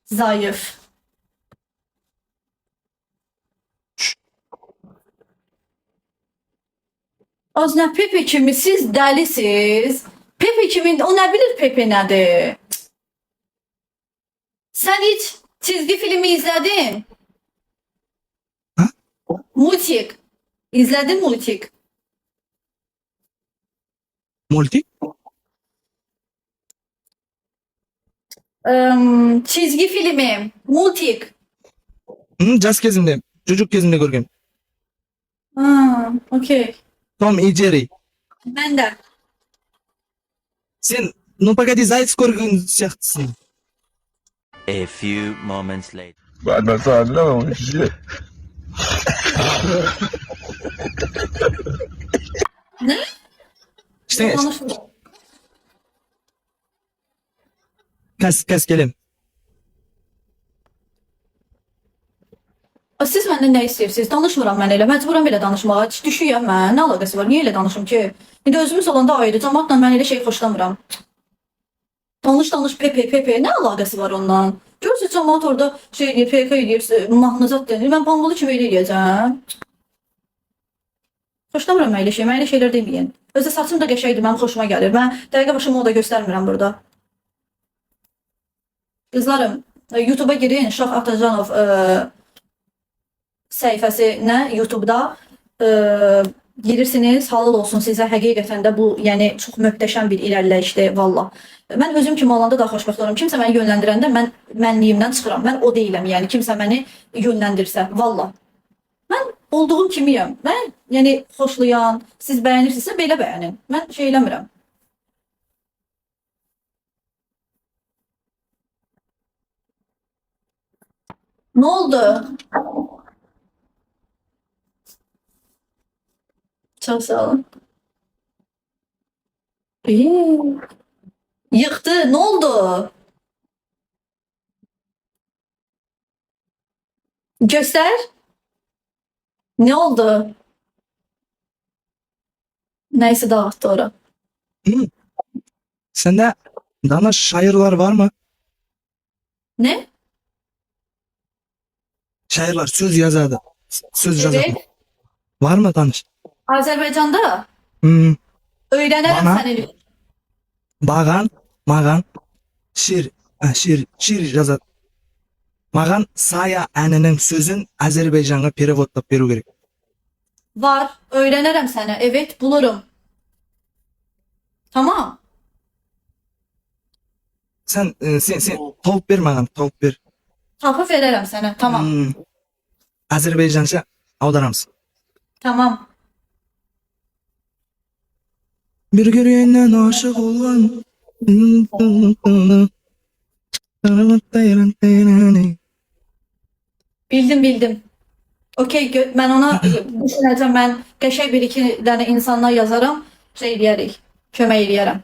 Zayıf. Az nə Pepe kimi siz dəlisiz. Pepe kimi o nə bilir Pepe nədir? Sen hiç çizgi filmi izledin? Ha? Multik. İzledin multik. Multi? Çizgi filmi. Multik. Jaz kezimde, çocuk kezimde görgem. Ha, okey. Tom и Jerry. Ben de. Sen ну погоди, заяц көрген сияқтысың. A few moments later. بعد ما تعلموا الشيء Ne? İşte Konuşma. kes gelin. Siz məndən nə istəyirsiniz? Danışmıram mən elə. Məcburam belə danışmağa. Heç düşüyəm mən. Nə əlaqəsi var? Niyə elə danışım ki? İndi özümüz olanda ayrı. Cəmaatla mən elə şey xoşlamıram. Danış Pepe. Nə əlaqəsi var ondan? Görürsünüz cəmaat orada şey eləyir, PK eləyir, mahnızat denir. Mən bambulu kimi elə eləyəcəm. Xoşlamıram mən elə şey. Mən elə şeylər deməyin. Özdə saçım da qəşəngdir. Mənim xoşuma gəlir. Mən dəqiqə başı moda göstərmirəm burada. Qızlarım, YouTube'a girin. Şah Atacanov səhifəsinə YouTube'da girirsiniz, halal olsun sizə. Həqiqətən də bu, yəni çox möhtəşəm bir irəliləyişdir valla. Mən özüm kimi olanda da xoşbəxt olurum. Kimsə məni yönləndirəndə mən mənliyimdən çıxıram. Mən o deyiləm, yəni kimsə məni yönləndirsə valla. Mən olduğum kimiyəm. Mən yəni xoşlayan, siz bəyənirsinizsə belə bəyənin. Mən şey eləmirəm. Ne oldu? Çok sağ olun. İyi. Yıktı. Ne oldu? Göster. Ne oldu? Neyse dağıttı ora. Sende dana şairler var mı? Ne? Şairler söz yazardı. Söz yazardı. Evet. Var mı tanış? Azerbaycan'da öğrenirim Bana? seni. Mağan şiir yazar. Mağan saya əninin sözün Azerbaycan'a perivodlap beru gerek. Var. Öğrenirim seni. Evet bulurum. Tamam. Sen tavuk bir mağan tavuk bir. Tapıp veririm sana. Tamam. Azerbaycanca avdaramsın. Tamam. Bir görüyenden aşık olan Bildim. Okey, ben ona düşüneceğim. Ben qəşəng bir iki dənə insanlar yazarım. Şey eləyərik. Kömək eləyərəm.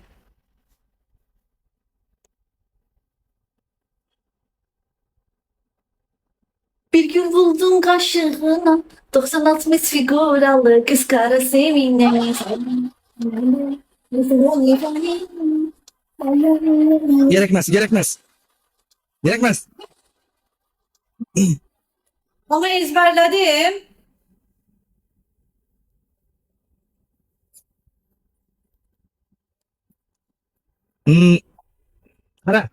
Bir gün buldum kaşığına 90-60 figuralı kız kara sevine. Gerekmez. Ama ezberledim. Para.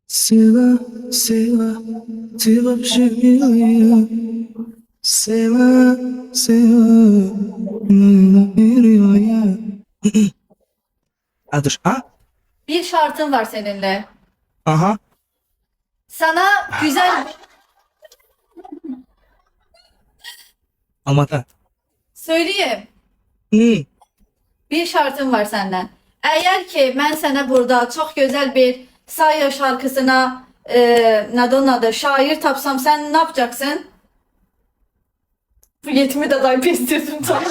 Сила пшемилая, сила veriyor. Adır, ha? Bir şartım var seninle. Aha. Sana güzel Amata. söyleyeyim. Bir şartım var senden. Eğer ki ben sana burada çok güzel bir Saya şarkısına neden onun adı şair tapsam sen ne yapacaksın? Bu yetimi de dayıp istiyorsun tamam.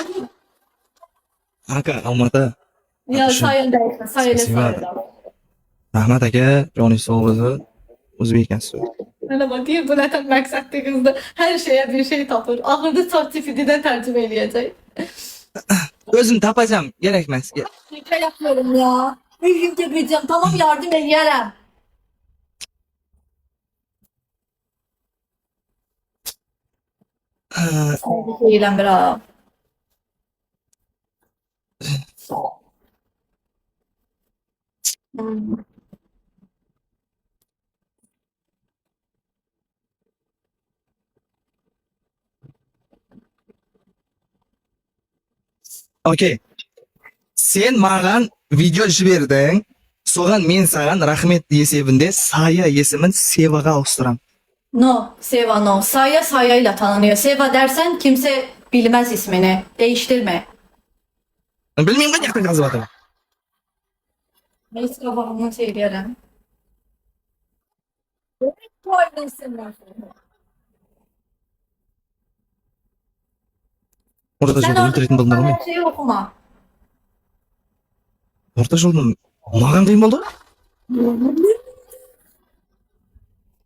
Aka, Amata. Ya Düşün. Sayın değil, Sayın Sesi var. Sayın. Rahmat aka, Johnny Soğuz'u Uzbekistan söyledi. Öyle bak diye bu neden məqsədli kızdı. Her şeye bir şey tapır. Ağırda ChatGPT'den tercüme eləyəcək. Özüm tapacağım. Gerekmez. Şaka yapıyorum ya. Bir gün gideceğim. Tamam yardım ederim. Ha, Değilim biraz. okey. Sen mağan video jiberding. Soğan men sagan rahmet esebinde Saya esimin Sevaga austuram. No, Seva no. Saya ile tanınıyor. Seva dersen kimse bilmez ismini. Değiştirme. Bilmeyim ben yakın yazıp atam. Neyse babamdan söyleyelim. Orta Sen jolda өлтүрөтүн болдуңар мен. her şeyi okuma. Orta jolda mağan kıyım oldu? Ne